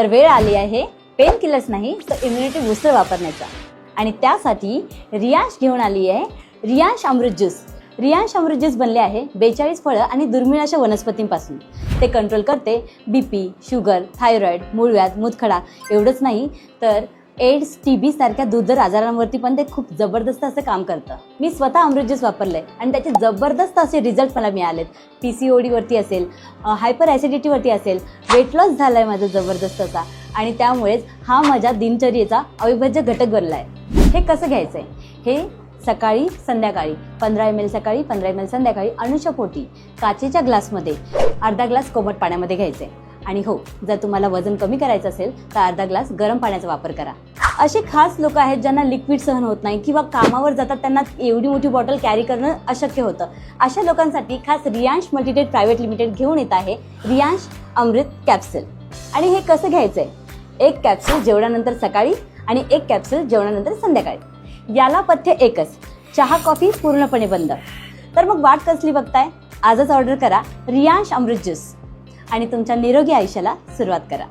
तर वेळ आली आहे पेन किलर्स नाही तर इम्युनिटी बूस्टर वापरण्याचा. आणि त्यासाठी रियांश घेऊन आली आहे रियांश अमृत ज्यूस. रियांश अमृत ज्यूस बनले आहे 42 फळं आणि दुर्मिळ अशा वनस्पतींपासून. ते कंट्रोल करते BP, शुगर, थायरॉइड, मूळव्याध, मूतखडा. एवढंच नाही तर एड्स, TB सारख्या दुर्धर आजारांवरती पण ते खूप जबरदस्त असं काम करतं. मी स्वतः अमृत ज्यूस वापरलंय आणि त्याचे जबरदस्त असे रिझल्ट मला मिळालेत. PCOD वरती असेल, हायपर ॲसिडिटीवरती असेल, वेट लॉस झालाय माझा जबरदस्त असा. आणि त्यामुळेच हा माझ्या दिनचर्येचा अविभाज्य घटक बनला आहे. हे कसं घ्यायचंय? हे सकाळी संध्याकाळी 15 ml सकाळी 15 ml संध्याकाळी अनुषपोटी काचेच्या ग्लासमध्ये अर्धा ग्लास कोमट पाण्यामध्ये घ्यायचे. आणि हो, जर तुम्हाला वजन कमी करायचं असेल तर अर्धा ग्लास गरम पाण्याचा वापर करा. असे खास लोक आहेत ज्यांना लिक्विड सहन होत नाही किंवा कामावर जातात त्यांना एवढी मोठी बॉटल कॅरी करणं अशक्य होतं. अशा लोकांसाठी खास रियांश मल्टीट्रेड प्रायव्हेट लिमिटेड घेऊन येत आहे रियांश अमृत कॅप्सूल. आणि हे कसं घ्यायचंय? एक कॅप्सूल जेवणानंतर सकाळी आणि एक कॅप्सूल जेवणानंतर संध्याकाळी. याला पथ्य एकच, चहा कॉफी पूर्णपणे बंद. तर मग वाट कसली बघताय? आजच ऑर्डर करा रियांश अमृत ज्यूस आणि तुमच्या निरोगी आयुष्याला सुरुवात करा.